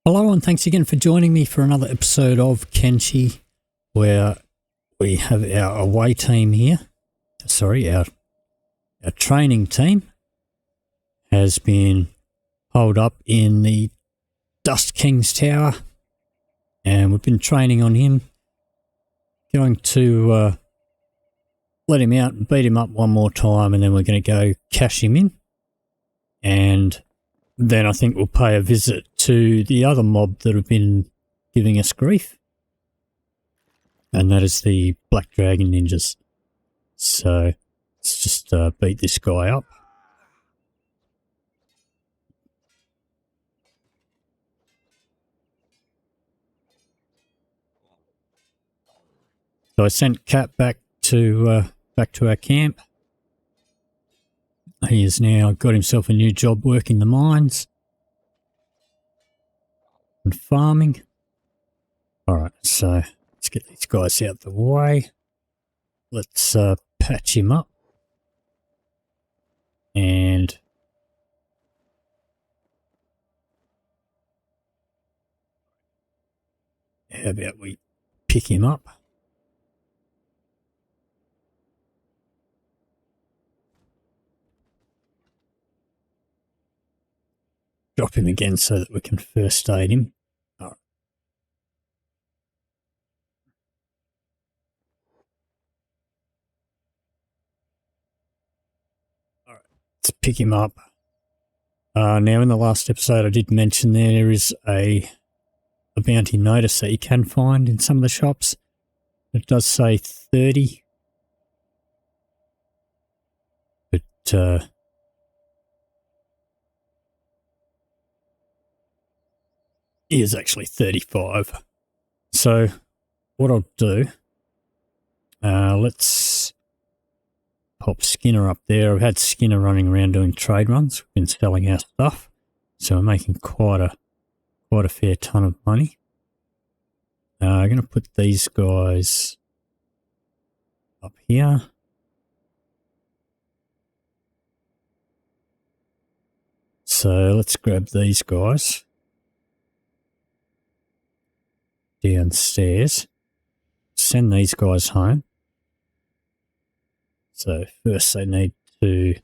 Hello and thanks again for joining me for another episode of Kenshi, where we have our away team here. Sorry, our training team has been holed up in the Dust King's Tower, and we've been training on him. Going to let him out and beat him up one more time, and then we're going to go cash him in. And then I think we'll pay a visit to the other mob that have been giving us grief. And that is the Black Dragon Ninjas. So let's just beat this guy up. So I sent Cat back to our camp. He has now got himself a new job working the mines and farming. Alright, so let's get these guys out the way. Let's patch him up. And how about we pick him up? Drop him again so that we can first aid him. All right. All right, let's pick him up. Now, in the last episode, I did mention there is a bounty notice that you can find in some of the shops. It does say 30. But it is actually 35. So what I'll do, let's pop Skinner up there. I've had Skinner running around doing trade runs. We've been selling our stuff, so we're making quite a fair ton of money. I'm going to put these guys up here. So let's grab these guys downstairs. Send these guys home. So first they need to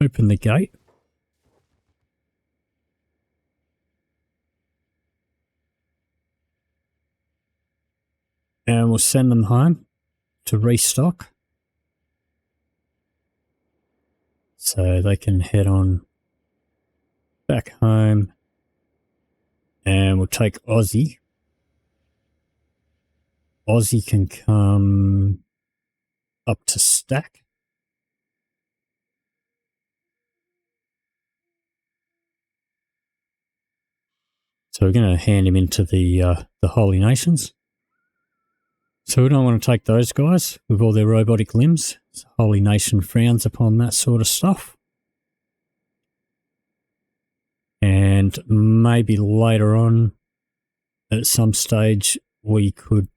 open the gate. And we'll send them home to restock. So they can head on back home. And we'll take Aussie. Aussie can come up to stack. So we're going to hand him into the Holy Nations. So we don't want to take those guys with all their robotic limbs. The Holy Nation frowns upon that sort of stuff. And maybe later on, at some stage, we could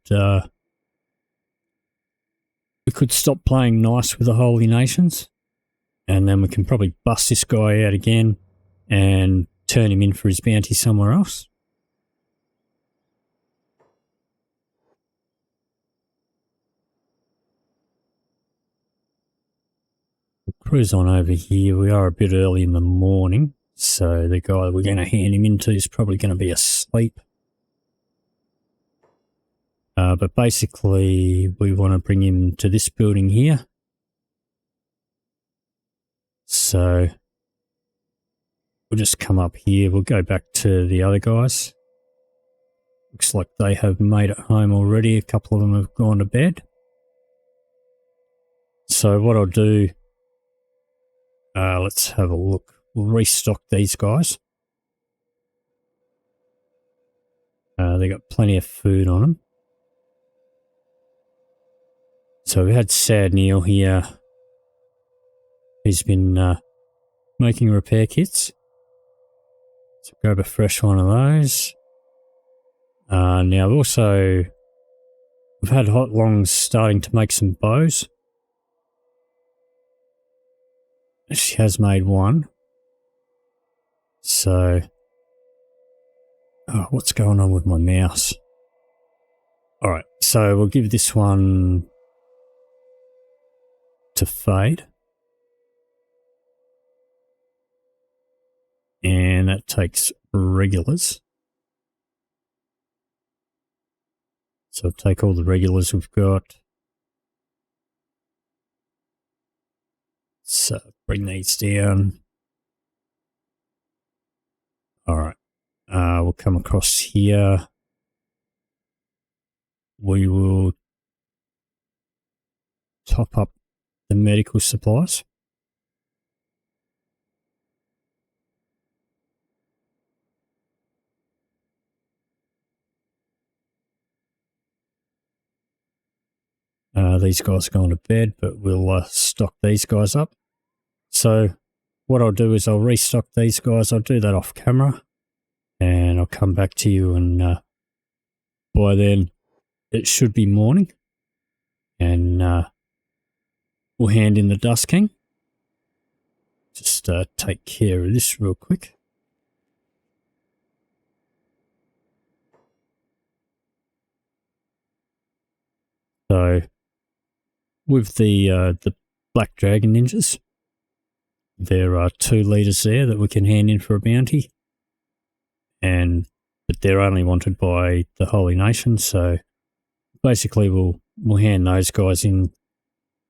stop playing nice with the Holy Nations, and then we can probably bust this guy out again and turn him in for his bounty somewhere else. We'll cruise on over here. We are a bit early in the morning, so the guy we're going to hand him into is probably going to be asleep. But basically, we want to bring him to this building here. So we'll just come up here. We'll go back to the other guys. Looks like they have made it home already. A couple of them have gone to bed. So what I'll do, let's have a look. We'll restock these guys. They got plenty of food on them. So we had Sad Neil here. He's been making repair kits. So grab a fresh one of those. Now also, we've had Hot Longs starting to make some bows. She has made one. So Oh, what's going on with my mouse? Alright, so we'll give this one to fade. And that takes regulars. So take all the regulars we've got. So bring these down. Alright, we'll come across here. We will top up the medical supplies. These guys are going to bed, but we'll stock these guys up. So what I'll do is I'll restock these guys. I'll do that off camera and I'll come back to you, and by then it should be morning, and we'll hand in the Dust King. Just take care of this real quick. So with the Black Dragon Ninjas, there are 2 leaders there that we can hand in for a bounty, but they're only wanted by the Holy Nation. So basically, we'll hand those guys in.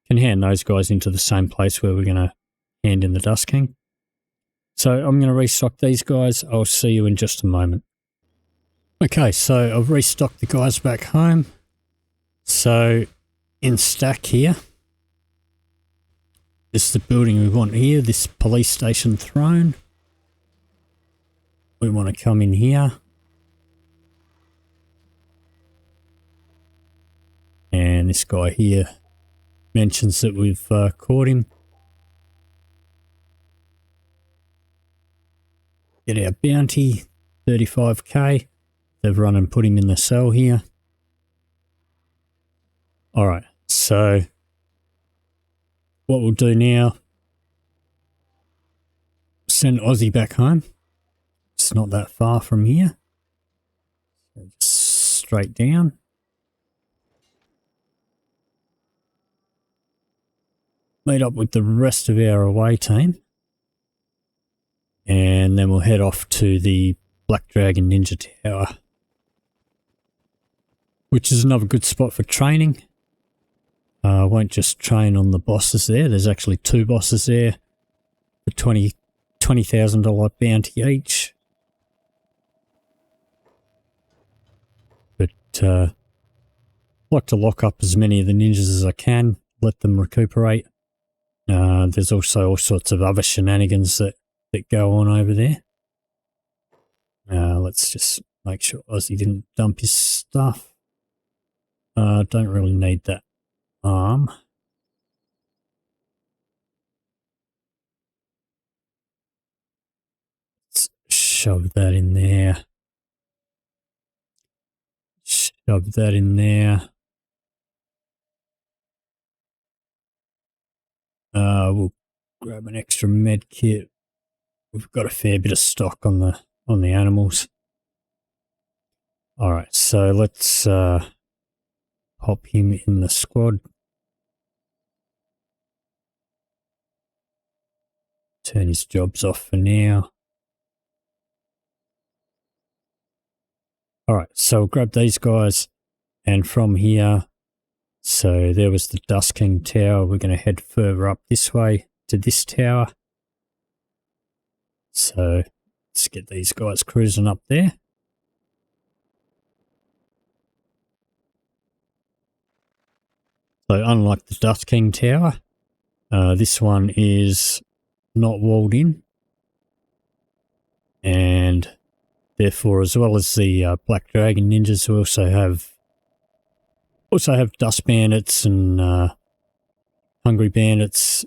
Can hand those guys into the same place where we're going to hand in the Dust King. So I'm going to restock these guys. I'll see you in just a moment. Okay, so I've restocked the guys back home. So in stack here, this is the building we want here, this police station throne. We want to come in here. And this guy here mentions that we've caught him. Get our bounty, 35k. They've run and put him in the cell here. Alright, so what we'll do now, send Aussie back home. It's not that far from here. So just straight down. Meet up with the rest of our away team. And then we'll head off to the Black Dragon Ninja Tower, which is another good spot for training. I won't just train on the bosses there. There's actually 2 bosses there for $20,000 bounty each. But I like to lock up as many of the ninjas as I can, let them recuperate. There's also all sorts of other shenanigans that go on over there. Let's just make sure Ozzy didn't dump his stuff. Don't really need that arm. Let's shove that in there. Shove that in there. We'll grab an extra med kit. We've got a fair bit of stock on the animals. All right, so let's pop him in the squad. Turn his jobs off for now. All right, so we'll grab these guys, and from here, so there was the Dust King Tower. We're going to head further up this way to this tower. So let's get these guys cruising up there. So unlike the Dust King Tower, this one is not walled in, and therefore, as well as the Black Dragon Ninjas, we also have Dust Bandits and Hungry Bandits.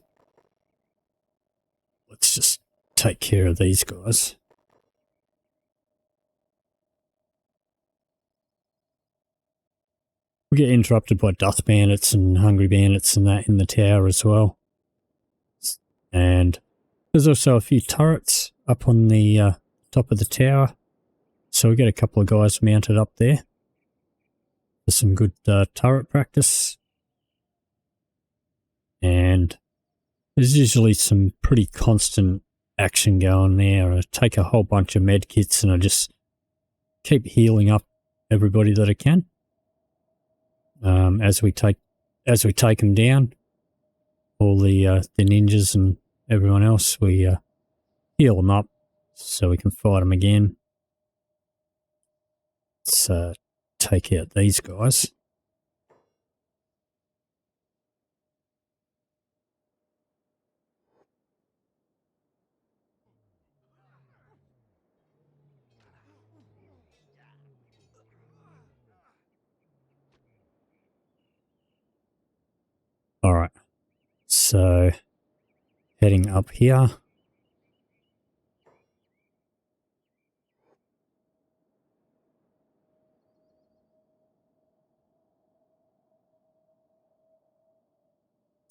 Let's just take care of these guys. We get interrupted by Dust Bandits and Hungry Bandits and that in the tower as well. And there's also a few turrets up on the top of the tower. So we get a couple of guys mounted up there for some good turret practice. And there's usually some pretty constant action going there. I take a whole bunch of med kits and I just keep healing up everybody that I can. As we take them down, all the ninjas and everyone else, we heal them up so we can fight them again. Let's take out these guys. All right, so heading up here.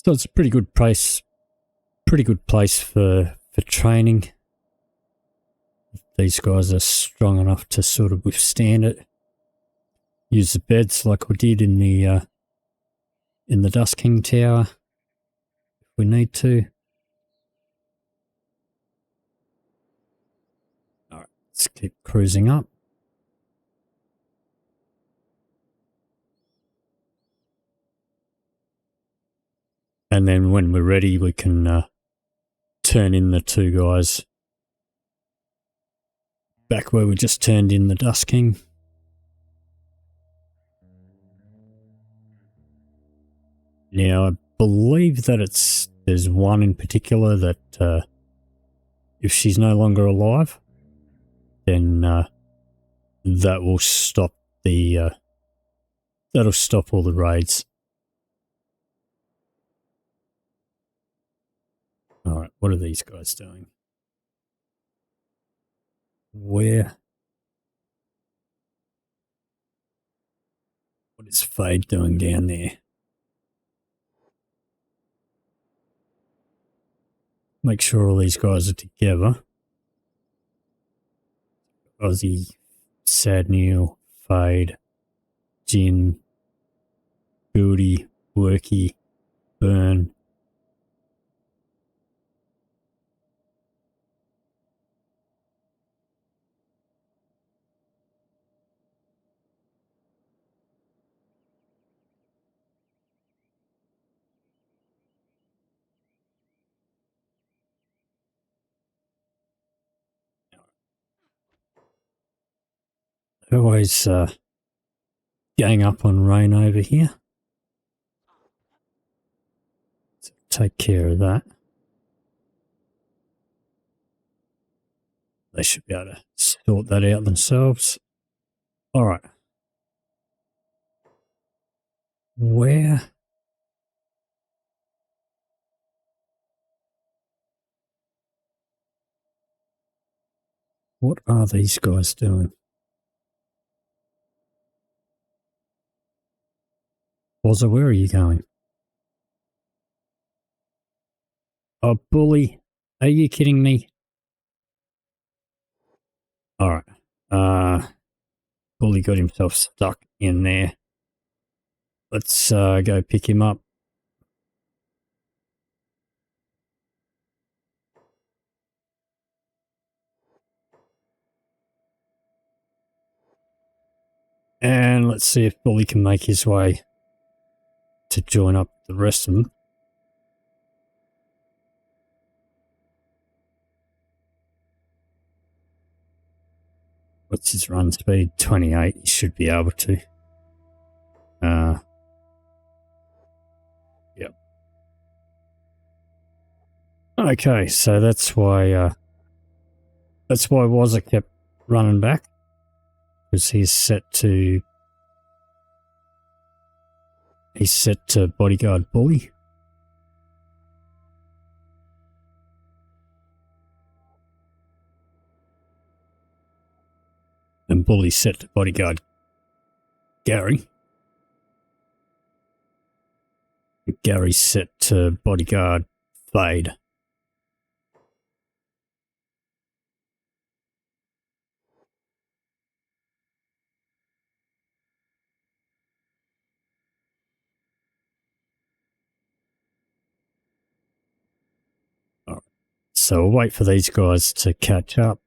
So it's a pretty good place for training. These guys are strong enough to sort of withstand it. Use the beds like we did in the Dust King Tower if we need to. All right, let's keep cruising up. And then when we're ready, we can turn in the two guys back where we just turned in the Dust King. Now, I believe that there's one in particular that if she's no longer alive, then that will stop that'll stop all the raids. All right, what are these guys doing? What is Fade doing down there? Make sure all these guys are together. Ozzy, Sad Neil, Fade, Jin, Goody, Worky, Burn. Always gang up on Rain over here. So take care of that. They should be able to sort that out themselves. All right. What are these guys doing? Wazza, where are you going? Oh, bully. Are you kidding me? All right. Bully got himself stuck in there. Let's go pick him up. And let's see if Bully can make his way to join up the rest of them. What's his run speed? 28. He should be able to. Yep. Okay, so that's why Wazza kept running back, because he's set to bodyguard Bully. And Bully's set to bodyguard Gary. Gary's set to bodyguard Fade. So we'll wait for these guys to catch up.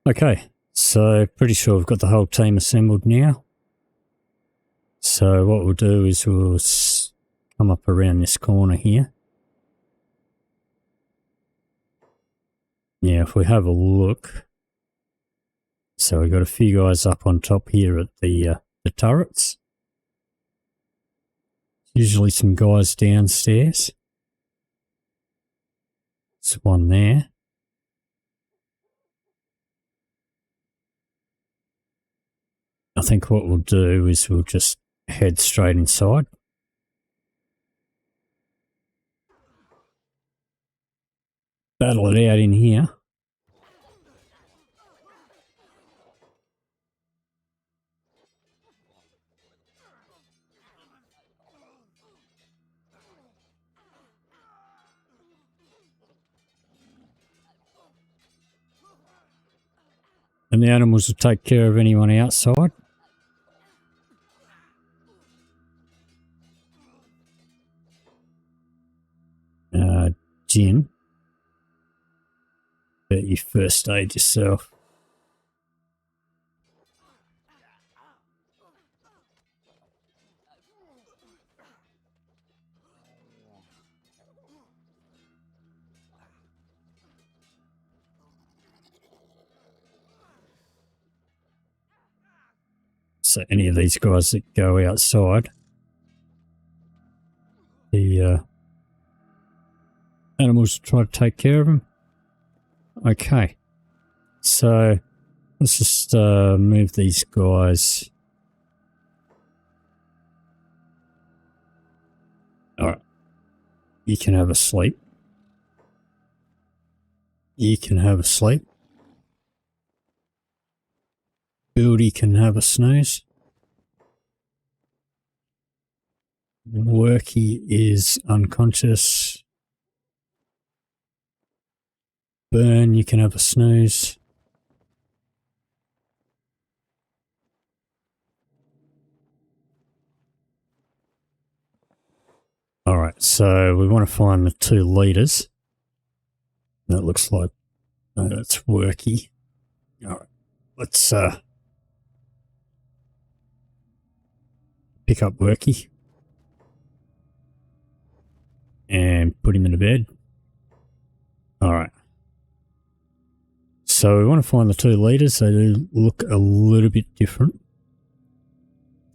Okay, so pretty sure we've got the whole team assembled now. So what we'll do is we'll come up around this corner here. Now, if we have a look, so we've got a few guys up on top here at the turrets. Usually some guys downstairs. There's one there. I think what we'll do is we'll just head straight inside. Battle it out in here. And the animals will take care of anyone outside. Jin, bet you first aid yourself. So any of these guys that go outside, the animals try to take care of them. Okay, so let's just move these guys. All right, you can have a sleep. You can have a sleep. Buildy can have a snooze. Worky is unconscious. Burn, you can have a snooze. All right, so we want to find the 2 leaders. That looks like that's Worky. All right, let's pick up Worky and put him in the bed. All right. So we want to find the 2 leaders. They do look a little bit different.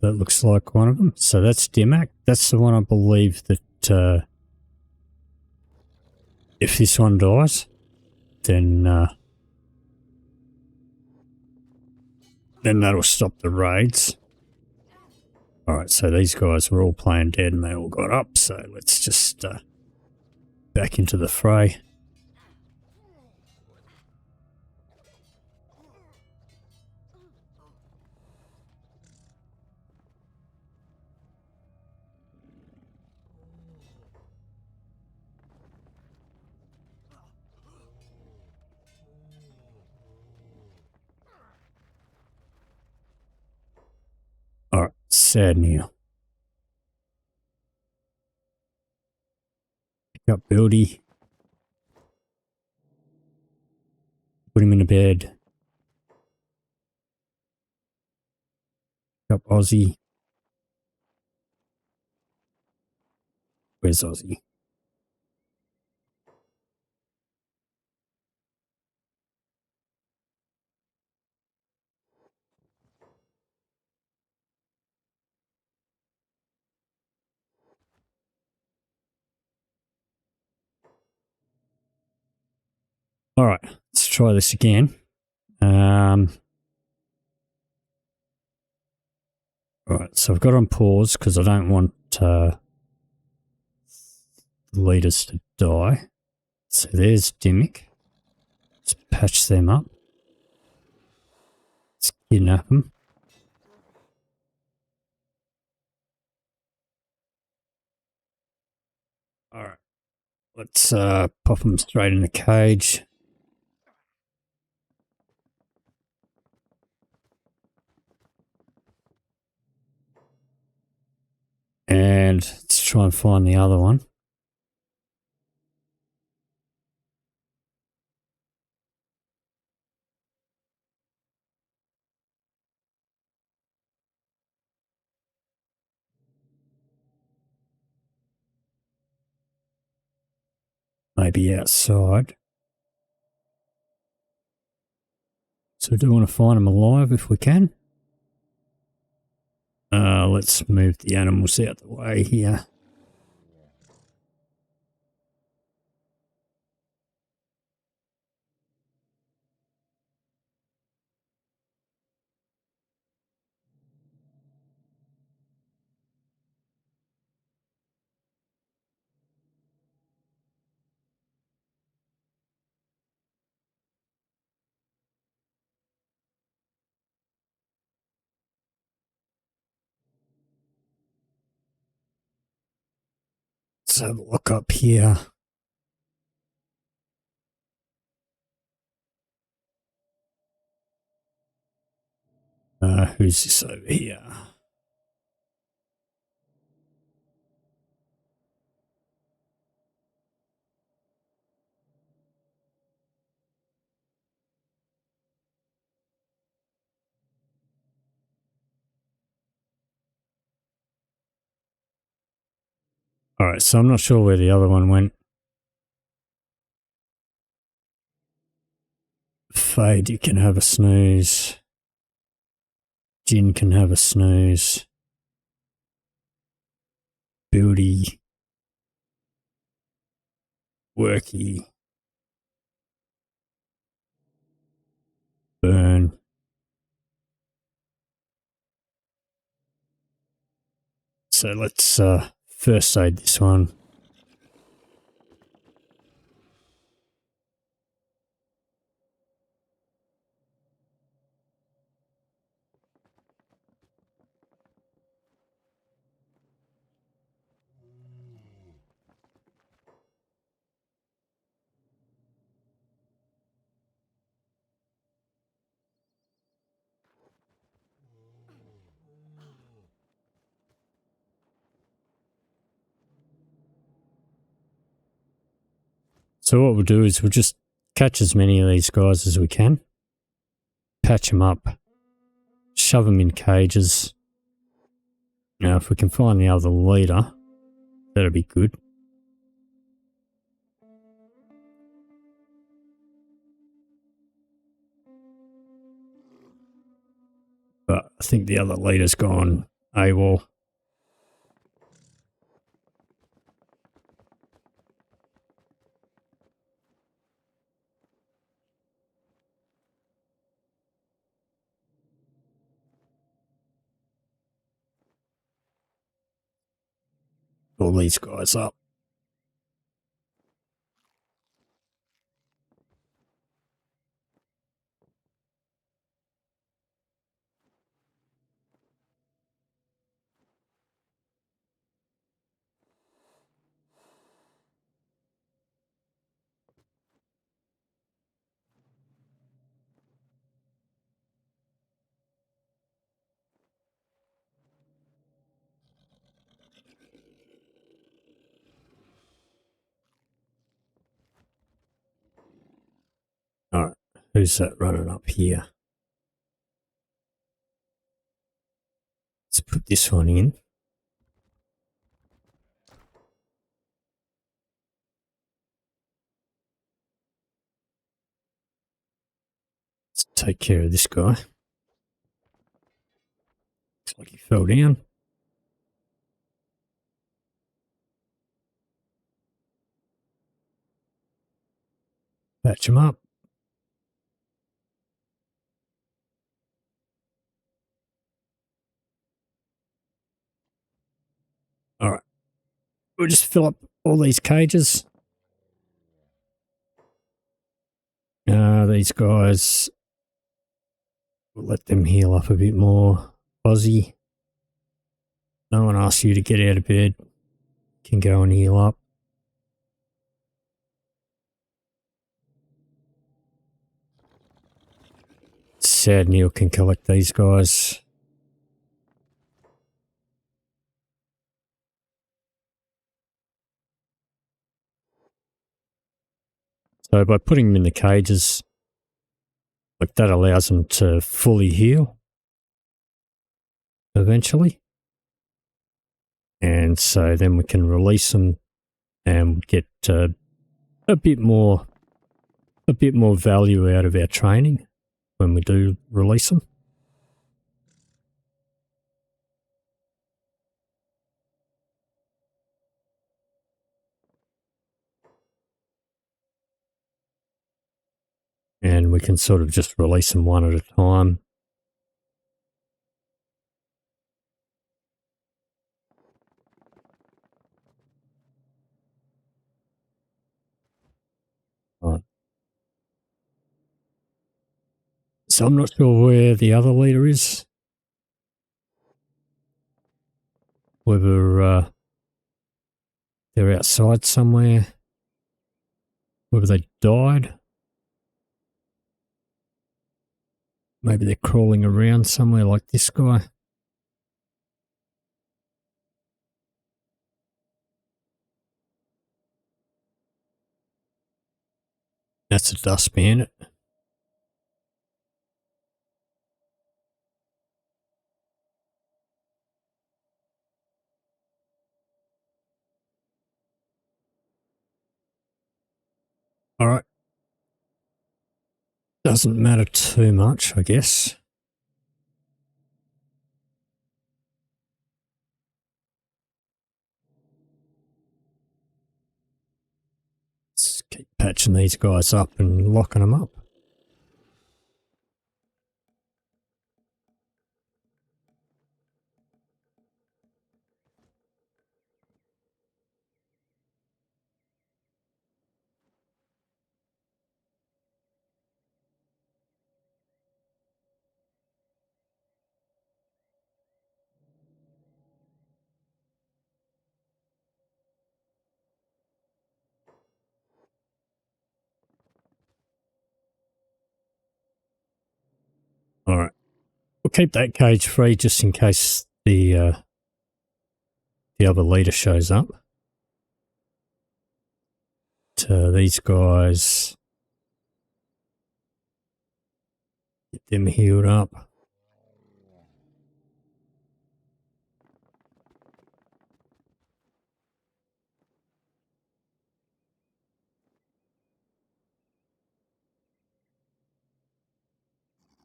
That looks like one of them. So that's Dimac. That's the one I believe that if this one dies, then that'll stop the raids. All right, so these guys were all playing dead and they all got up. So let's just back into the fray. All right, sad Neil. Pick up Buildy. Put him in the bed. Pick up Aussie. Where's Aussie? All right, let's try this again. All right, so I've got on pause because I don't want the leaders to die. So there's Dimmick. Let's patch them up. Let's kidnap them. All right. let's pop them straight in the cage. And let's try and find the other one. Maybe outside. So we do want to find them alive if we can. Let's move the animals out the way here. Let's have a look up here. Who's this over here? Alright, so I'm not sure where the other one went. Fade, you can have a snooze. Jin can have a snooze. Buildy. Worky. Burn. So let's first aid this one. So what we'll do is we'll just catch as many of these guys as we can, patch them up, shove them in cages. Now if we can find the other leader, that'll be good. But I think the other leader's gone AWOL. All these guys up. Alright, who's that running up here? Let's put this one in. Let's take care of this guy. Looks like he fell down. Patch him up. Alright. We'll just fill up all these cages. These guys, we'll let them heal up a bit more. Aussie, no one asks you to get out of bed. Can go and heal up. Sad Neil can collect these guys. So by putting them in the cages, like that allows them to fully heal eventually. And so then we can release them and get a bit more value out of our training when we do release them. And we can sort of just release them one at a time. Right. So I'm not sure where the other leader is. Whether they're outside somewhere. Whether they died. Maybe they're crawling around somewhere like this guy. That's a dust bandit. All right. Doesn't matter too much, I guess. Let's keep patching these guys up and locking them up. All right. We'll keep that cage free just in case the other leader shows up. These guys, get them healed up.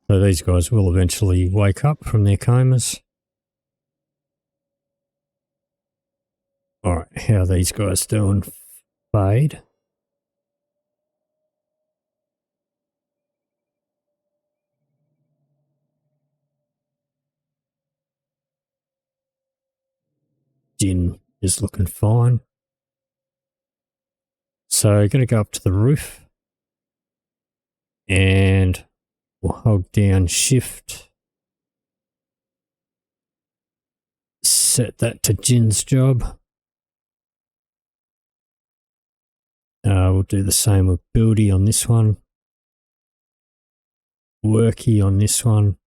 So these guys will eventually wake up from their comas. All right, how are these guys doing? Fade. Jin is looking fine. So going to go up to the roof and we'll hold down shift. Set that to Jin's job. We'll do the same with Buildy on this one. Worky on this one.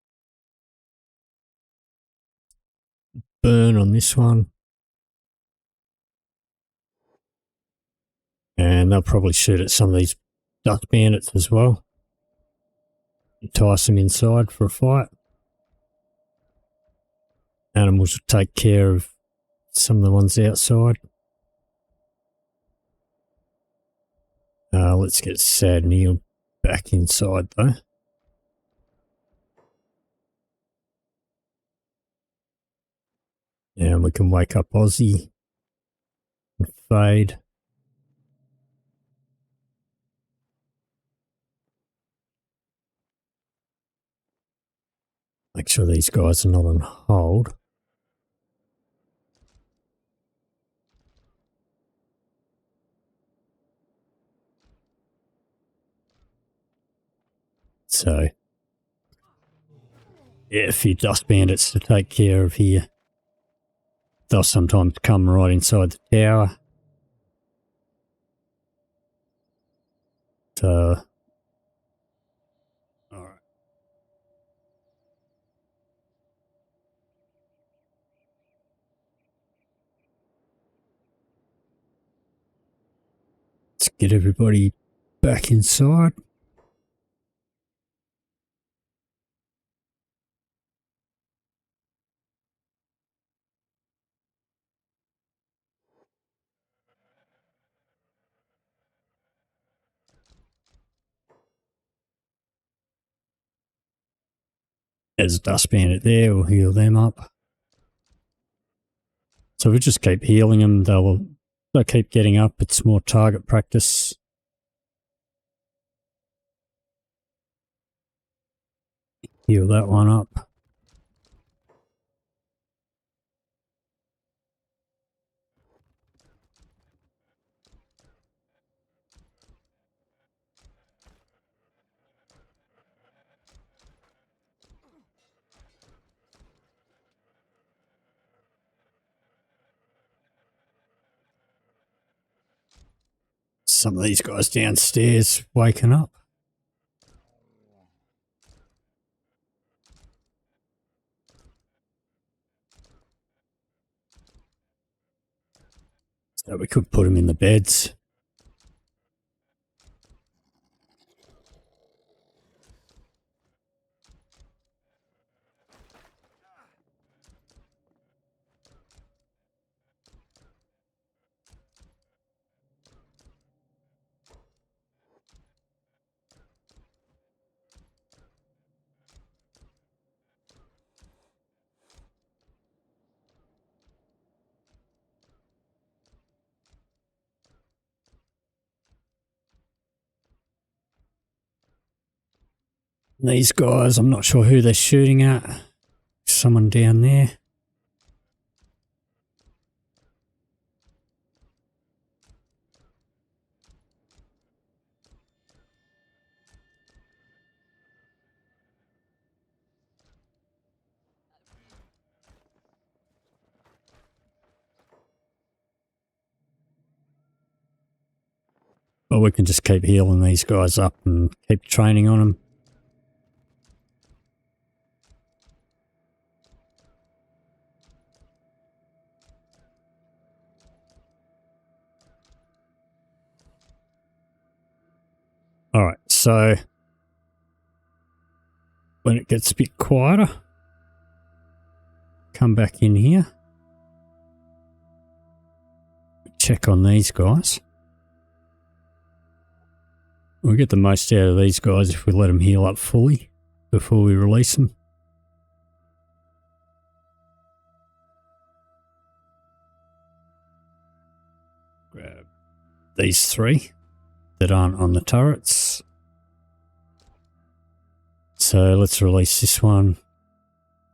Burn on this one. And they'll probably shoot at some of these dust bandits as well. Entice them inside for a fight. Animals will take care of some of the ones outside. Let's get Sad Neil back inside though. And we can wake up Aussie and Fade. Make sure these guys are not on hold. So, yeah, a few dust bandits to take care of here. They'll sometimes come right inside the tower. So, alright. Let's get everybody back inside. There's a dust bandit there, we'll heal them up. So we just keep healing them, they'll keep getting up, it's more target practice. Heal that one up. Some of these guys downstairs waking up. So we could put them in the beds. These guys, I'm not sure who they're shooting at. Someone down there. But we can just keep healing these guys up and keep training on them. Alright, so when it gets a bit quieter, come back in here. Check on these guys. We'll get the most out of these guys if we let them heal up fully before we release them. Grab these three that aren't on the turrets. So let's release this one.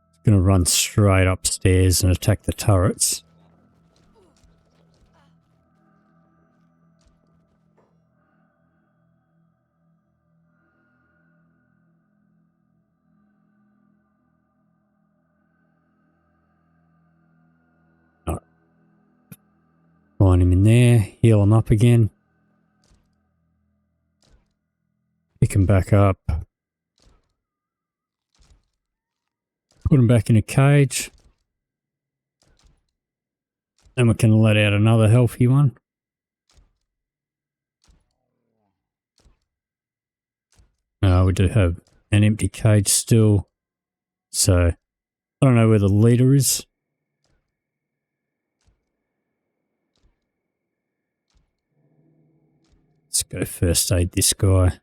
It's going to run straight upstairs and attack the turrets. Line him in there, heal him up again. Pick him back up. Put him back in a cage. Then we can let out another healthy one. We do have an empty cage still. So, I don't know where the leader is. Let's go first aid this guy.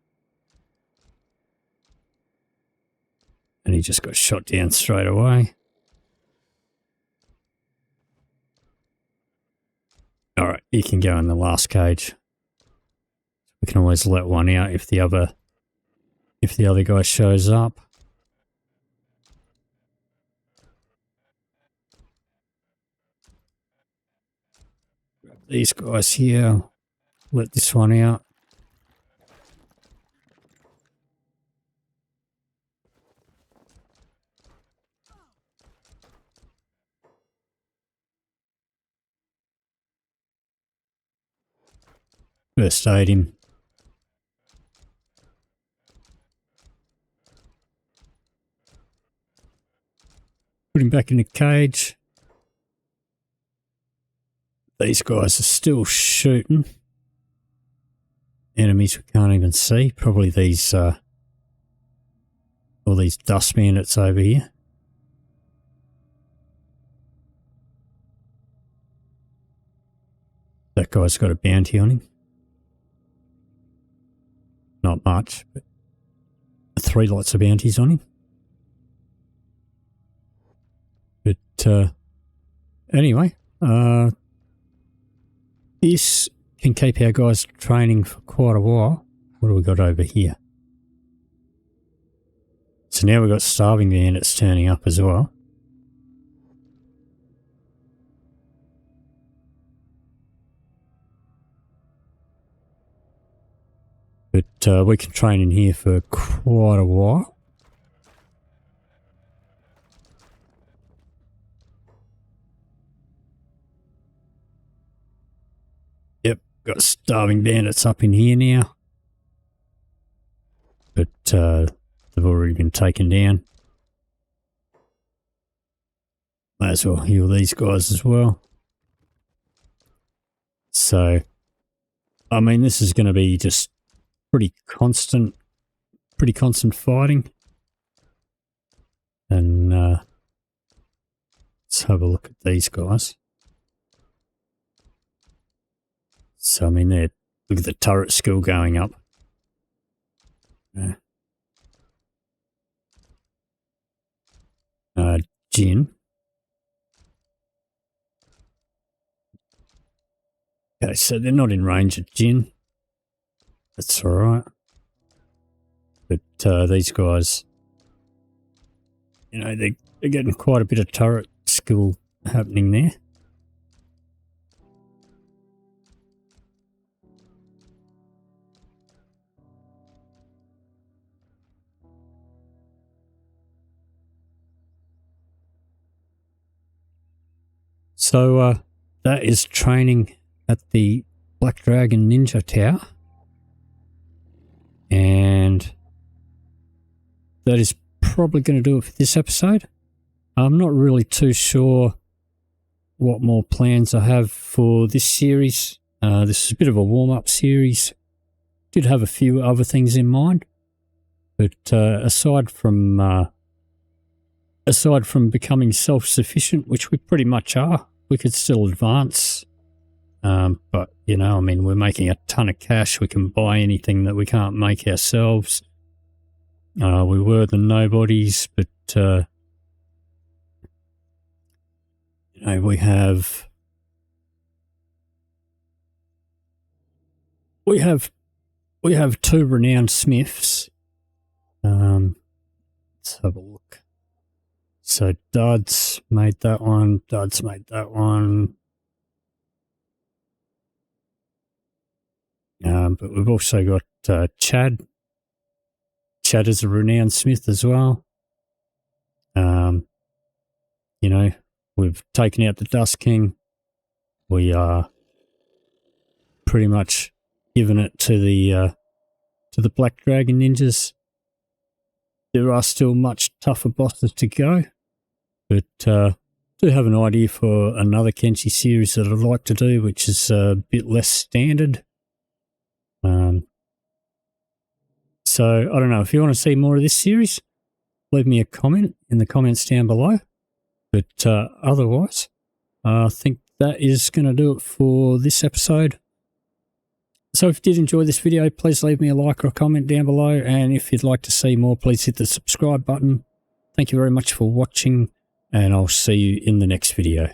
And he just got shot down straight away. Alright, you can go in the last cage. We can always let one out if the other guy shows up. Grab these guys here. Let this one out. First aid him. Put him back in the cage. These guys are still shooting. enemies we can't even see. Probably these, all these dust bandits over here. That guy's got a bounty on him. Not much, but 3 lots of bounties on him. But anyway, this can keep our guys training for quite a while. What do we got over here? So now we've got starving bandits turning up as well. But we can train in here for quite a while. Yep, got starving bandits up in here now. But they've already been taken down. Might as well heal these guys as well. So, I mean, this is going to be just pretty constant fighting. And let's have a look at these guys. So I mean, look at the turret skill going up. Jin. Okay, so they're not in range of Jin. That's alright. But these guys, you know, they're getting quite a bit of turret skill happening there. So that is training at the Black Dragon Ninja Tower. And that is probably going to do it for this episode. I'm not really too sure what more plans I have for this series. This is a bit of a warm-up series. Did have a few other things in mind. But aside from becoming self-sufficient, which we pretty much are, we could still advance. But, you know, I mean, we're making a ton of cash. We can buy anything that we can't make ourselves. We were the Nobodies, but, you know, we have two renowned smiths. Let's have a look. So Duds made that one. Duds made that one. But we've also got Chad. Chad is a renowned smith as well. You know, we've taken out the Dust King. We are pretty much giving it to the Black Dragon Ninjas. There are still much tougher bosses to go, but do have an idea for another Kenshi series that I'd like to do, which is a bit less standard. So, I don't know, if you want to see more of this series, leave me a comment in the comments down below. But otherwise, I think that is going to do it for this episode. So if you did enjoy this video, please leave me a like or a comment down below. And if you'd like to see more, please hit the subscribe button. Thank you very much for watching, and I'll see you in the next video.